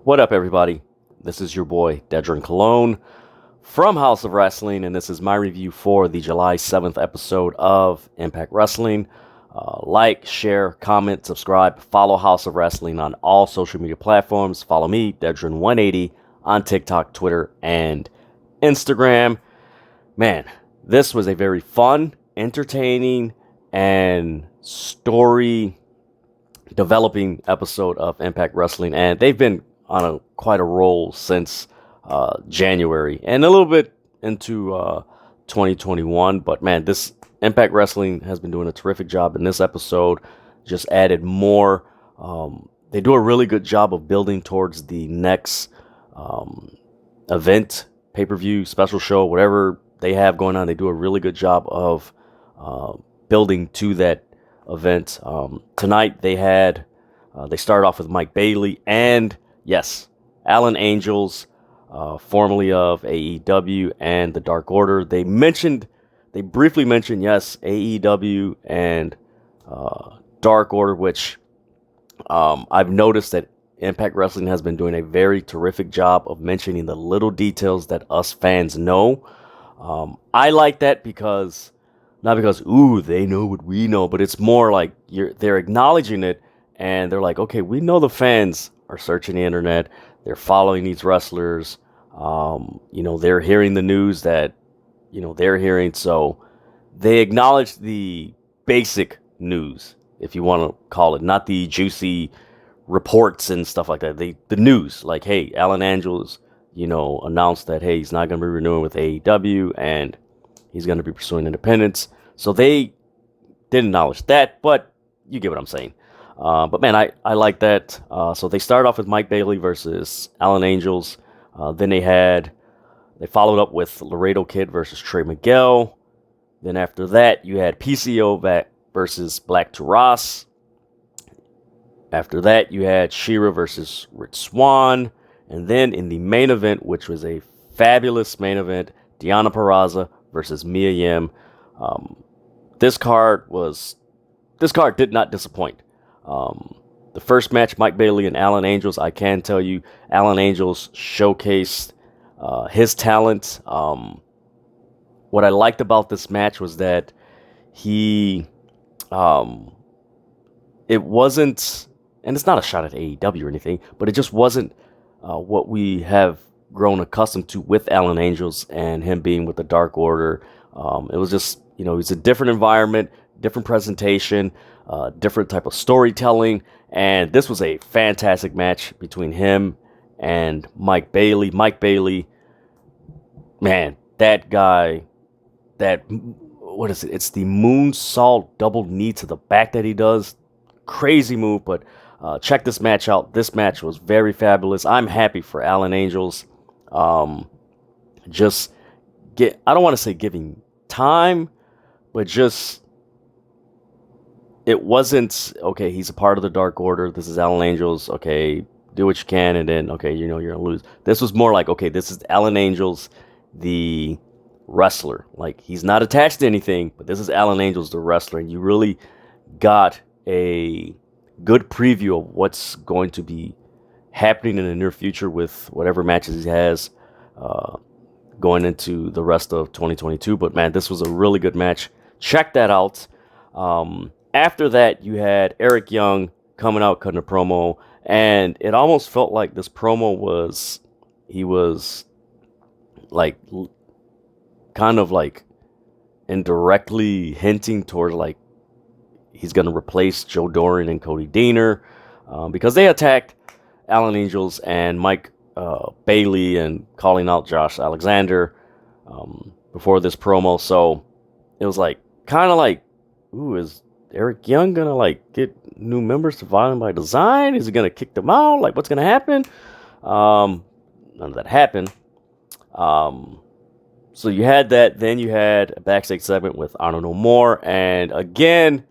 What up, everybody? This is your boy, Dedrian Colon from House of Wrestling, and this is my review for the July 7th episode of Impact Wrestling. Like, share, comment, subscribe, follow House of Wrestling on all social media platforms. Follow me, Dedrian180, on TikTok, Twitter, and Instagram. Man, this was a very fun, entertaining, and story developing episode of Impact Wrestling, and they've been on quite a roll since January and a little bit into 2021. But man, this Impact Wrestling has been doing a terrific job in this episode. Just added more. They do a really good job of building towards the next event, pay-per-view, special show, whatever they have going on. They do a really good job of building to that event. Tonight they started off with Mike Bailey and, yes, Alan Angels, formerly of AEW and the Dark Order. They briefly mentioned, yes, AEW and Dark Order, which I've noticed that Impact Wrestling has been doing a very terrific job of mentioning the little details that us fans know. I like that because, not because, they know what we know, but it's more like they're acknowledging it, and they're like, okay, we know the fans are searching the internet, they're following these wrestlers, they're hearing the news that, they're hearing, so they acknowledge the basic news, if you want to call it, not the juicy reports and stuff like that, the news, like, hey, Alan Angels, announced that, hey, he's not going to be renewing with AEW, and he's going to be pursuing independence. So they didn't acknowledge that, but you get what I'm saying. But man, I like that. So they started off with Mike Bailey versus Alan Angels. Then they followed up with Laredo Kid versus Trey Miguel. Then after that, you had PCO versus Black Taurus. After that, you had Shira versus Rich Swann. And then in the main event, which was a fabulous main event, Deonna Purrazzo versus Mia Yim. This card did not disappoint. The first match, Mike Bailey and Alan Angels, I can tell you, Alan Angels showcased his talent. What I liked about this match was that it wasn't, and it's not a shot at AEW or anything, but it just wasn't what we have grown accustomed to with Alan Angels and him being with the Dark Order. It was just, it's a different environment, different presentation, different type of storytelling, and this was a fantastic match between him and Mike Bailey. Mike Bailey, man, that guy, what is it? It's the moonsault double knee to the back that he does. Crazy move, but check this match out. This match was very fabulous. I'm happy for Alan Angels. I don't want to say giving time, but just, it wasn't, okay, he's a part of the Dark Order, this is Alan Angels, okay, do what you can, and then, okay, you're going to lose. This was more like, okay, this is Alan Angels, the wrestler. Like, he's not attached to anything, but this is Alan Angels, the wrestler, and you really got a good preview of what's going to be happening in the near future with whatever matches he has going into the rest of 2022. But man, this was a really good match. Check that out. After that, you had Eric Young coming out cutting a promo, and it almost felt like this promo was like kind of like indirectly hinting towards like he's going to replace Joe Dorian and Cody Deaner, because they attacked Alan Angels and Mike Bailey and calling out Josh Alexander before this promo. So it was like kind of like, is Eric Young gonna like get new members to Violent by Design? Is he gonna kick them out? Like, what's gonna happen? None of that happened. So you had that. Then you had a backstage segment with Honor No More, and again,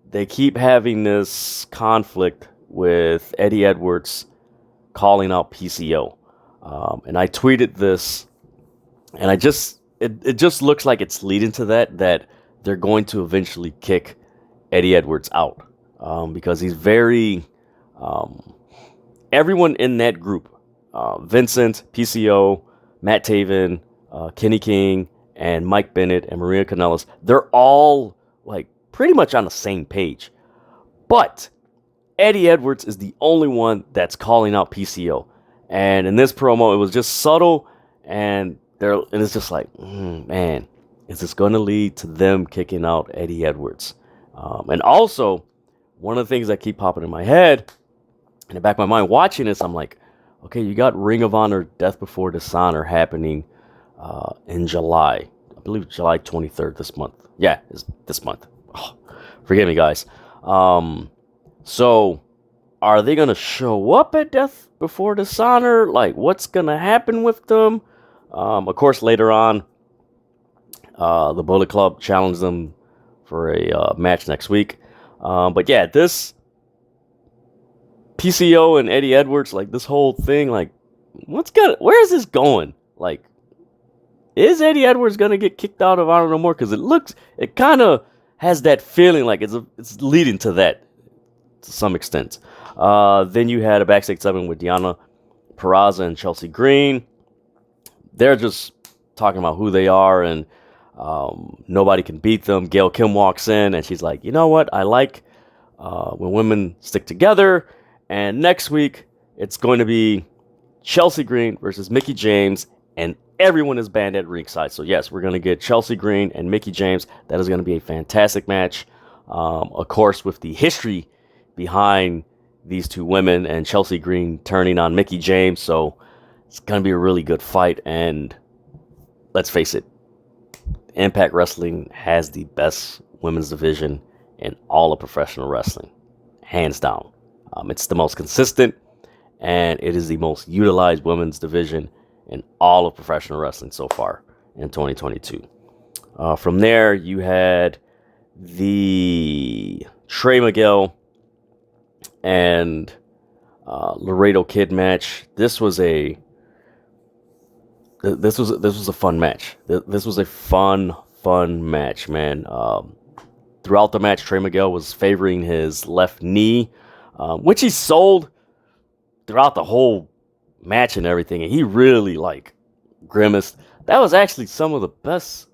they keep having this conflict with Eddie Edwards calling out PCO. And I tweeted this, and it just looks like it's leading to that they're going to eventually kick Eddie Edwards out, because he's very everyone in that group, Vincent, PCO, Matt Taven, Kenny King, and Mike Bennett and Maria Kanellis, they're all like pretty much on the same page. But Eddie Edwards is the only one that's calling out PCO. And in this promo, it was just subtle, and it's just like, man, is this going to lead to them kicking out Eddie Edwards? And also, one of the things that keep popping in my head, in the back of my mind, watching this, I'm like, okay, you got Ring of Honor Death Before Dishonor happening in July. I believe July 23rd this month. Yeah, it's this month. Oh, forgive me, guys. So, are they going to show up at Death Before Dishonor? Like, what's going to happen with them? Of course, later on, the Bullet Club challenged them for a match next week. But yeah, this PCO and Eddie Edwards, like this whole thing, like, where is this going? Like, is Eddie Edwards going to get kicked out of Honor No More? Because it kind of has that feeling like it's leading to that to some extent. Then you had a backstage segment with Deonna Purrazzo and Chelsea Green. They're just talking about who they are, and nobody can beat them. Gail Kim walks in, and she's like, you know what? I like when women stick together. And next week, it's going to be Chelsea Green versus Mickie James, and everyone is banned at ringside. So yes, we're going to get Chelsea Green and Mickie James. That is going to be a fantastic match. Of course, with the history behind these two women and Chelsea Green turning on Mickie James. So it's going to be a really good fight. And let's face it, Impact Wrestling has the best women's division in all of professional wrestling. Hands down. It's the most consistent, and it is the most utilized women's division in all of professional wrestling so far in 2022. From there, you had the Trey Miguel and Laredo Kid match. This was a fun match. This was a fun match, man. Throughout the match, Trey Miguel was favoring his left knee, which he sold throughout the whole match and everything, and he really grimaced. That was actually some of the best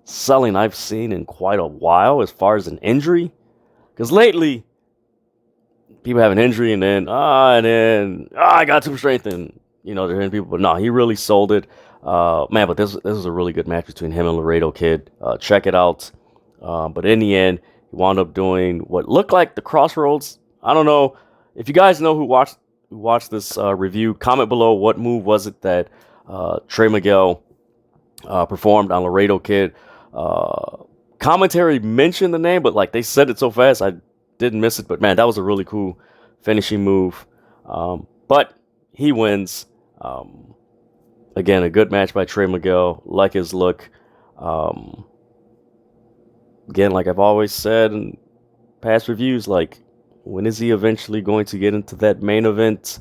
selling I've seen in quite a while as far as an injury, because lately people have an injury and then I got too strength and they're hitting people, but no, he really sold it, man. But this was a really good match between him and Laredo Kid. Check it out. But in the end, he wound up doing what looked like the Crossroads. I don't know if you guys know who watched this review. Comment below, what move was it that Trey Miguel performed on Laredo Kid. Commentary mentioned the name, but they said it so fast I didn't miss it. But man, that was a really cool finishing move. But he wins. Again, a good match by Trey Miguel. Like his look. Again, like I've always said in past reviews, when is he eventually going to get into that main event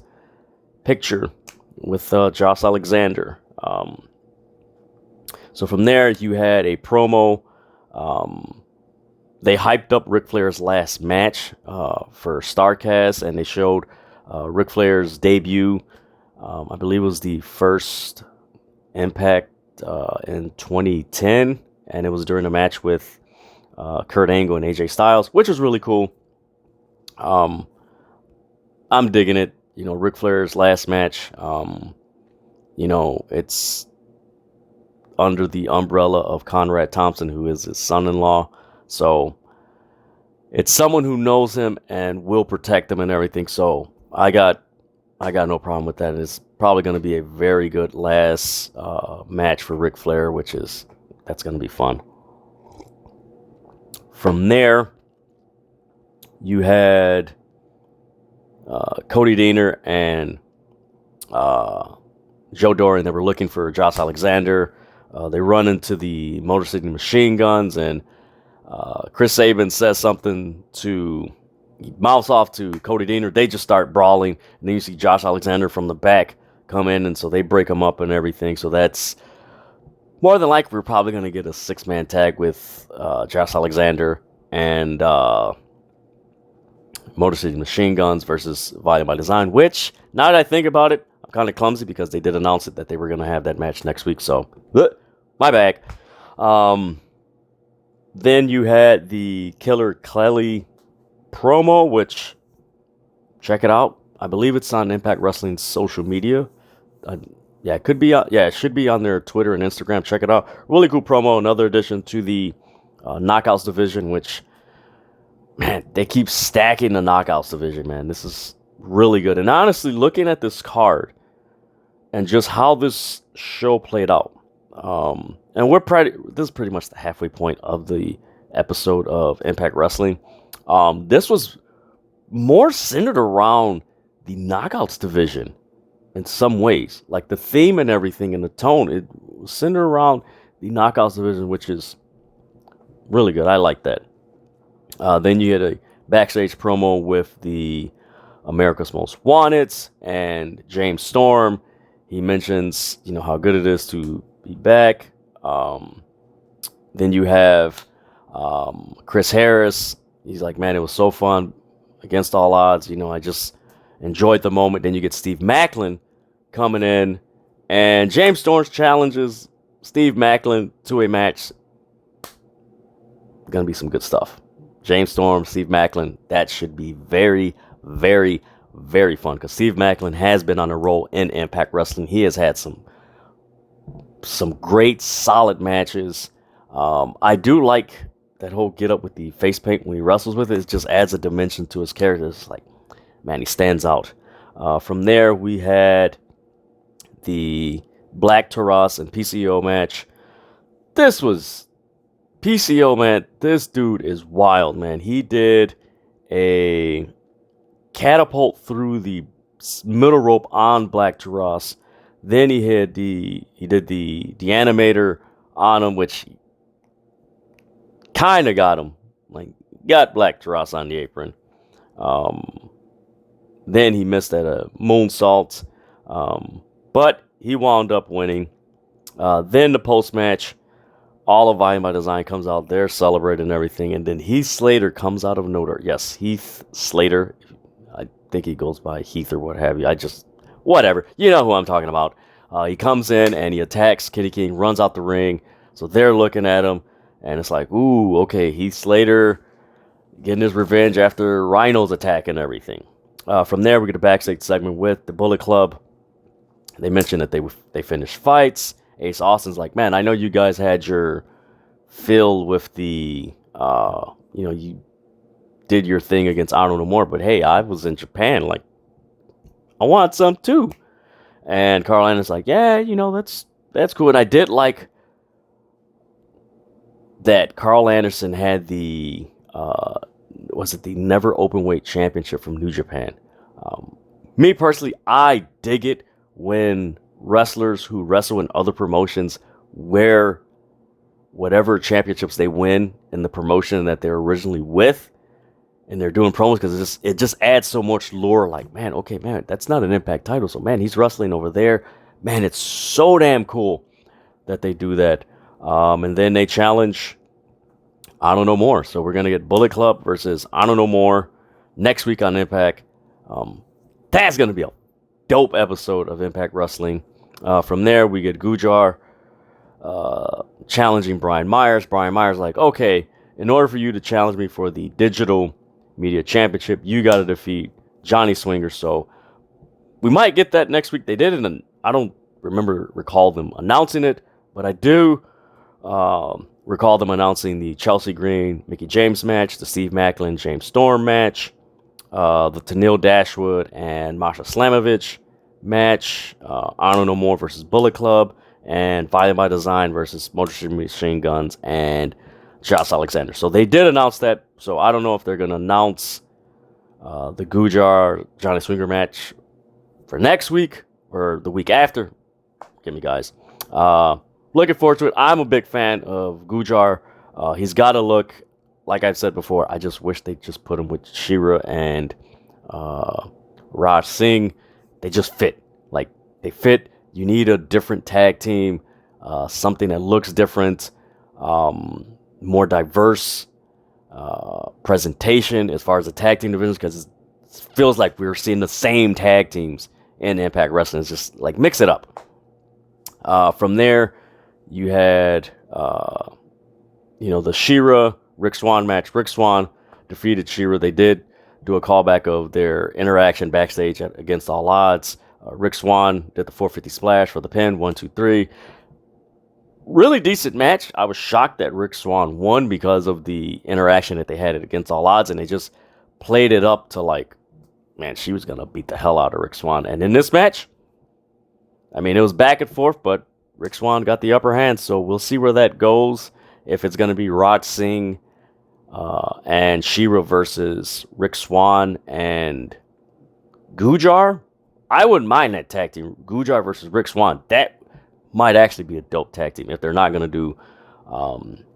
picture with Josh Alexander? So from there, you had a promo. They hyped up Ric Flair's last match for StarCast, and they showed Ric Flair's debut. I believe it was the first Impact in 2010, and it was during a match with Kurt Angle and AJ Styles, which was really cool. I'm digging it. Ric Flair's last match. It's under the umbrella of Conrad Thompson, who is his son-in-law. So it's someone who knows him and will protect him and everything. So I got no problem with that. It's probably going to be a very good last match for Ric Flair, that's going to be fun. From there, you had Cody Deaner and Joe Dorian. They were looking for Josh Alexander. They run into the Motor City Machine Guns, and Chris Sabin says something he mouths off to Cody Deaner. They just start brawling, and then you see Josh Alexander from the back come in, and so they break him up and everything. So that's more than likely we're probably going to get a 6-man tag with Josh Alexander and Motor City Machine Guns versus Volume by Design, which, now that I think about it, I'm kind of clumsy because they did announce it that they were going to have that match next week, so my bad. Then you had the Killer Kelly promo, which, check it out. I believe it's on Impact Wrestling's social media. Yeah, it could be. It should be on their Twitter and Instagram. Check it out. Really cool promo. Another addition to the Knockouts division, which, man, they keep stacking the Knockouts division, man. This is really good. And honestly, looking at this card and just how this show played out, and this is pretty much the halfway point of the episode of Impact Wrestling. This was more centered around the Knockouts division in some ways. Like the theme and everything and the tone, it was centered around the Knockouts division, which is really good. I like that. Then you had a backstage promo with the America's Most Wanted and James Storm. He mentions, how good it is to be back. Then you have Chris Harris. He's like, man, it was so fun against all odds. I just enjoyed the moment. Then you get Steve Macklin coming in, and James Storm challenges Steve Macklin to a match. Gonna be some good stuff. James Storm, Steve Macklin, that should be very, very, very fun, because Steve Macklin has been on a roll in Impact Wrestling. He has had some great, solid matches. I do like that whole get up with the face paint when he wrestles with it. It just adds a dimension to his character. It's like, man, he stands out. From there, we had the Black Taurus and PCO match. This was PCO, man. This dude is wild, man. He did a catapult through the middle rope on Black Taurus. Then he did the animator on him, which kind of got him. Like, got Black Taurus on the apron. Then he missed at a moonsault. But he wound up winning. Then the post-match, all of Volume by Design comes out. They're celebrating and everything. And then Heath Slater comes out of nowhere. Yes, Heath Slater. I think he goes by Heath or what have you. Whatever. You know who I'm talking about. He comes in and he attacks Kitty King, runs out the ring. So they're looking at him. And it's like, ooh, okay, Heath Slater getting his revenge after Rhino's attack and everything. From there, we get a backstage segment with the Bullet Club. They mentioned that they finished fights. Ace Austin's like, man, I know you guys had your fill with the, you did your thing against Arnold No More, but hey, I was in Japan. Like, I want some too. And Carl Anderson's like, yeah, that's cool. And I did like that Carl Anderson had the, was it the Never Openweight Championship from New Japan? Me personally, I dig it when wrestlers who wrestle in other promotions wear whatever championships they win in the promotion that they're originally with, and they're doing promos, because it just adds so much lore. Like, man, okay, man, that's not an Impact title, so man, he's wrestling over there. Man, it's so damn cool that they do that. And then they challenge I Don't Know More. So we're going to get Bullet Club versus I Don't Know More next week on Impact. That's going to be a dope episode of Impact Wrestling. From there, we get Gujar challenging Brian Myers. Brian Myers like, okay, in order for you to challenge me for the Digital Media Championship, you got to defeat Johnny Swinger. So we might get that next week. They did it, and I don't recall them announcing it, but I do recall them announcing the Chelsea Green Mickey James match, the Steve Macklin James Storm match, the Tenille Dashwood and Masha Slamovich match, I Don't Know More versus Bullet Club, and Volume by Design versus Motor City Machine Guns and Josh Alexander. So they did announce that. So I don't know if they're going to announce the Gujar Johnny Swinger match for next week or the week after. Give me, guys. Looking forward to it. I'm a big fan of Gujar. He's got a look, like I've said before, I just wish they just put him with Shira and Raj Singh. They just fit. Like, they fit. You need a different tag team, something that looks different, more diverse. presentation as far as the tag team divisions, because it feels like we're seeing the same tag teams in Impact Wrestling. It's just like mix it up. From there, you had the Shera Rick Swann match. Rick Swann defeated Shera. They did do a callback of their interaction backstage against All Odds. Rick Swann did the 450 splash for the pin. 1, 2, 3. Really decent match. I was shocked that Rick Swann won because of the interaction that they had against All Odds, and they just played it up to like, man, she was going to beat the hell out of Rick Swann. And in this match, I mean, it was back and forth, but Rick Swann got the upper hand, so we'll see where that goes. If it's going to be Raj Singh and Shera versus Rick Swann and Gujar, I wouldn't mind that tag team. Gujar versus Rick Swann. That might actually be a dope tag team if they're not going to do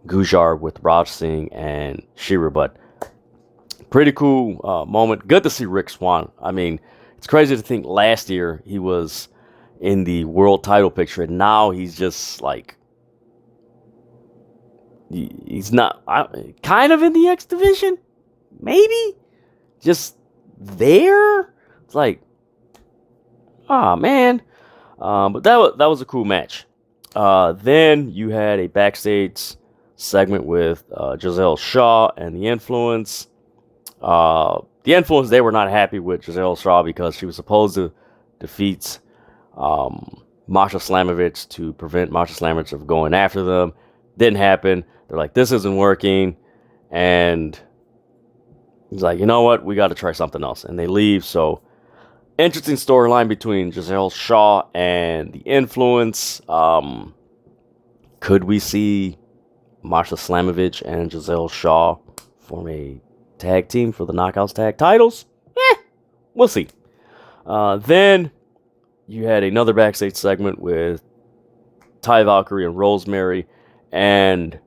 Gujar with Raj Singh and Shera. But pretty cool moment. Good to see Rick Swann. I mean, it's crazy to think last year he was in the world title picture, and now he's just like, he's not kind of in the X division, maybe just there. It's like, oh man. But that was a cool match. Then you had a backstage segment with Giselle Shaw and the Influence. The Influence, they were not happy with Giselle Shaw because she was supposed to defeat Masha Slamovich to prevent Masha Slamovich from going after them. Didn't happen. They're like, this isn't working. And he's like, you know what? We got to try something else. And they leave. So, interesting storyline between Giselle Shaw and the Influence. Could we see Masha Slamovich and Giselle Shaw form a tag team for the Knockouts Tag titles? We'll see. Then you had another backstage segment with Ty Valkyrie and Rosemary, and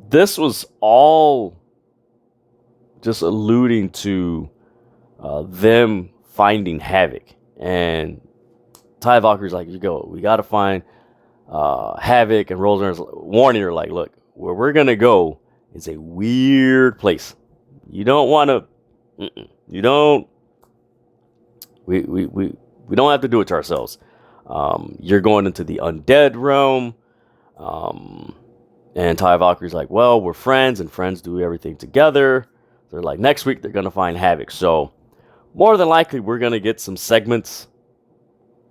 this was all just alluding to them finding Havoc. And Ty Valkyrie's like, we got to find Havoc, and Rosemary's warning her, like, look, where we're going to go is a weird place. You don't want to, you don't, we don't have to do it to ourselves. You're going into the undead realm. And Ty Valkyrie's like, well, we're friends, and friends do everything together. They're like, next week they're going to find Havoc. So more than likely, we're going to get some segments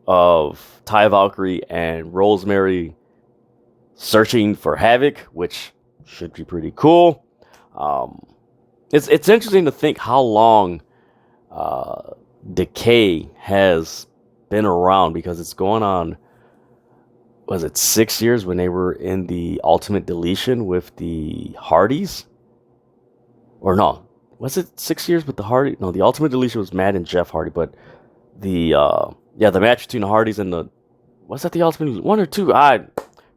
of Ty Valkyrie and Rosemary searching for Havoc, which should be pretty cool. It's interesting to think how long Decay has been around, because it's going on, was it 6 years when they were in the Ultimate Deletion with the Hardys? Or no, was it 6 years with the Hardys? No, the Ultimate Deletion was Matt and Jeff Hardy, but the match between the Hardys and was that the Ultimate 1 or 2?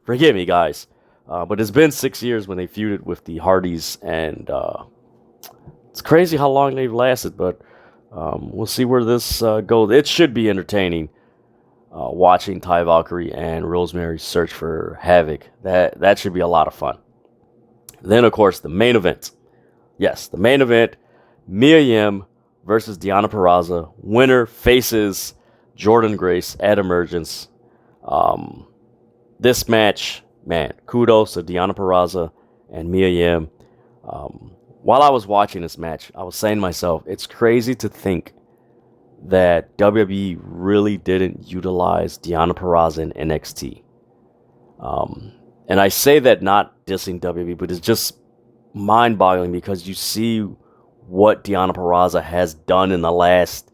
Forgive me, guys. But it's been 6 years when they feuded with the Hardys, and it's crazy how long they've lasted, but we'll see where this goes. It should be entertaining watching Ty Valkyrie and Rosemary search for Havoc. That should be a lot of fun. Then, of course, the main event. Yes, the main event, Mia Yim versus Deonna Purrazzo. Winner faces Jordynne Grace at Emergence. This match, man, kudos to Deonna Purrazzo and Mia Yim. While I was watching this match, I was saying to myself, it's crazy to think that WWE really didn't utilize Deonna Purrazzo in NXT. And I say that not dissing WWE, but it's just mind-boggling because you see what Deonna Purrazzo has done in the last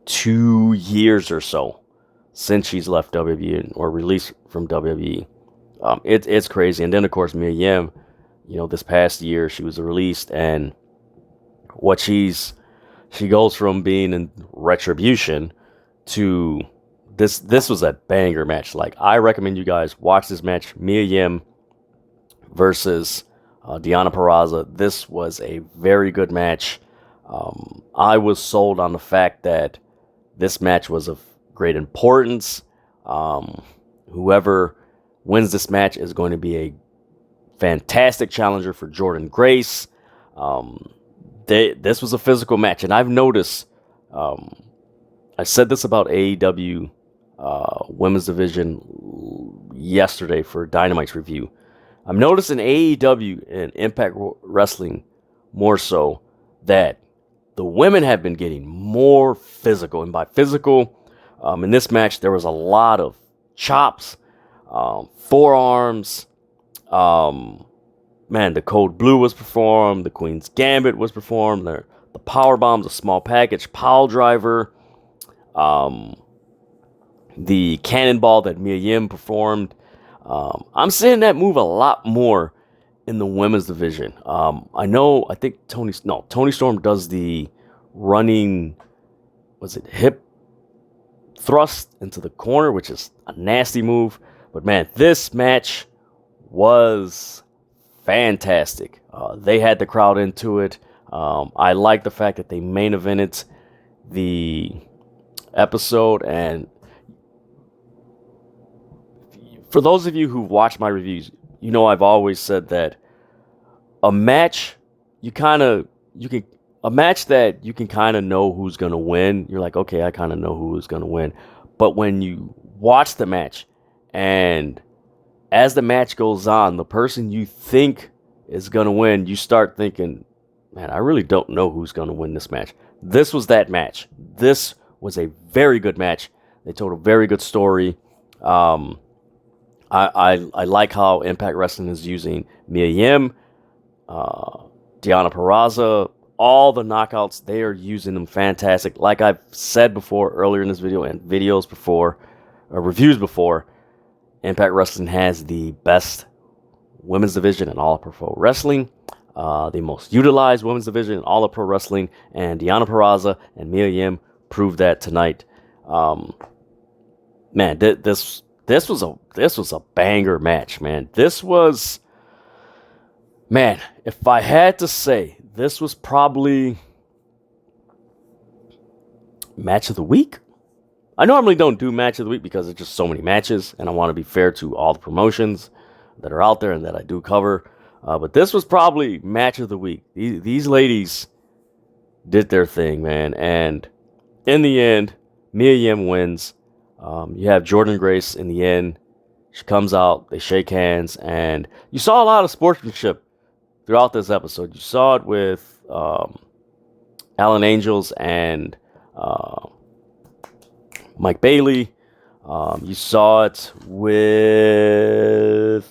2 years or so since she's left WWE or released from WWE. It's crazy. And then, of course, Mia Yim, this past year she was released, and what she goes from being in Retribution to this was a banger match. Like, I recommend you guys watch this match, Mia Yim versus Deonna Purrazzo. This was a very good match. I was sold on the fact that this match was of great importance. Whoever wins this match is going to be a fantastic challenger for Jordan Grace. This was a physical match, and I've noticed, I said this about AEW women's division yesterday for Dynamite's review. I'm noticing AEW and Impact Wrestling more so that the women have been getting more physical. And by physical, in this match, there was a lot of chops, forearms. The Code Blue was performed. The Queen's Gambit was performed. The power bombs, a small package, pile driver. The cannonball that Mia Yim performed. I'm seeing that move a lot more in the women's division. I think Tony Storm does the running, hip thrust into the corner, which is a nasty move. But man, this match was fantastic. They had the crowd into it. I like the fact that they main evented the episode. And for those of you who watch my reviews, you know I've always said that a match that you can kind of know who's going to win. You're like, okay, I kind of know who's going to win. But when you watch the match, and as the match goes on, the person you think is going to win, you start thinking, man, I really don't know who's going to win this match. This was that match. This was a very good match. They told a very good story. I like how Impact Wrestling is using Mia Yim, Deonna Purrazzo, all the knockouts. They are using them fantastic. Like I've said before earlier in this video and videos before, or reviews before, Impact Wrestling has the best women's division in all of pro wrestling, the most utilized women's division in all of pro wrestling, and Deonna Purrazzo and Mia Yim proved that tonight. Man, this was a banger match, man. This was, man, if I had to say, this was probably match of the week. I normally don't do match of the week because there's just so many matches, and I want to be fair to all the promotions that are out there and that I do cover. But this was probably match of the week. These ladies did their thing, man. And in the end, Mia Yim wins. You have Jordan Grace in the end. She comes out, they shake hands, and you saw a lot of sportsmanship throughout this episode. You saw it with Alan Angels and Mike Bailey. You saw it with,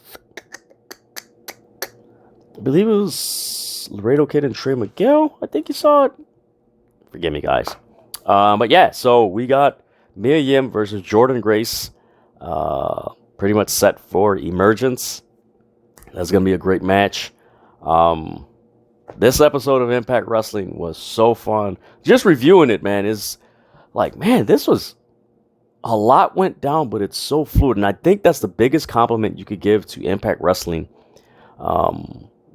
I believe it was Laredo Kid and Trey Miguel. I think you saw it. Forgive me, guys. But yeah, so we got Mia Yim versus Jordan Grace. Pretty much set for Emergence. That's going to be a great match. This episode of Impact Wrestling was so fun. Just reviewing it, man, is like, man, this was, a lot went down, but it's so fluid. And I think that's the biggest compliment you could give to Impact Wrestling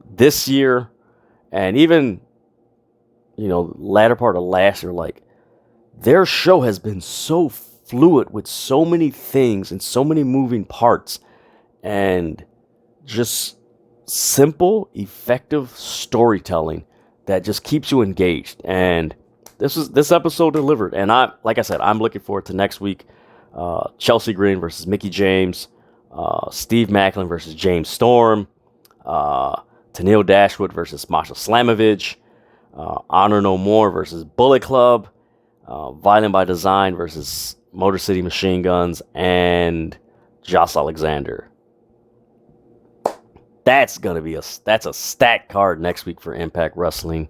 this year, and even, latter part of last year. Like, their show has been so fluid with so many things and so many moving parts, and just simple, effective storytelling that just keeps you engaged. And this episode delivered. And like I said, I'm looking forward to next week. Chelsea Green versus Mickie James, Steve Macklin versus James Storm, Tennille Dashwood versus Masha Slamovich, Honor No More versus Bullet Club, Violent by Design versus Motor City Machine Guns, and Josh Alexander. That's a stacked card next week for Impact Wrestling.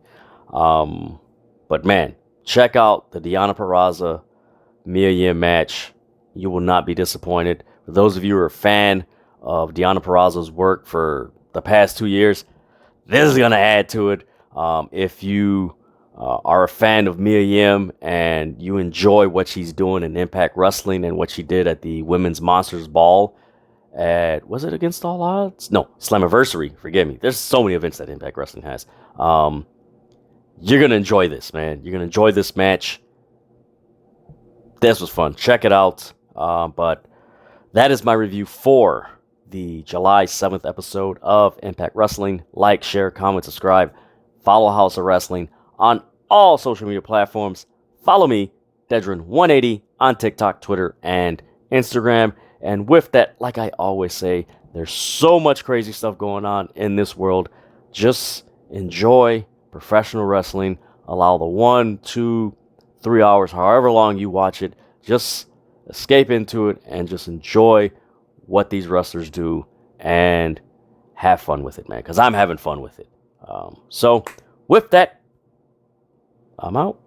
But man, check out the Deonna Purrazzo Mia Yim match. You will not be disappointed. For those of you who are a fan of Deonna Purrazzo's work for the past 2 years, this is going to add to it. If you are a fan of Mia Yim and you enjoy what she's doing in Impact Wrestling and what she did at the Women's Monsters Ball was it Against All Odds? No, Slammiversary. Forgive me. There's so many events that Impact Wrestling has. You're going to enjoy this, man. You're going to enjoy this match. This was fun. Check it out. But that is my review for the July 7th episode of Impact Wrestling. Like, share, comment, subscribe. Follow House of Wrestling on all social media platforms. Follow me, Dedrian180, on TikTok, Twitter, and Instagram. And with that, like I always say, there's so much crazy stuff going on in this world. Just enjoy professional wrestling. Allow the 1, 2, 3 hours, however long you watch it, just escape into it and just enjoy what these wrestlers do and have fun with it, man, because I'm having fun with it. So with that, I'm out.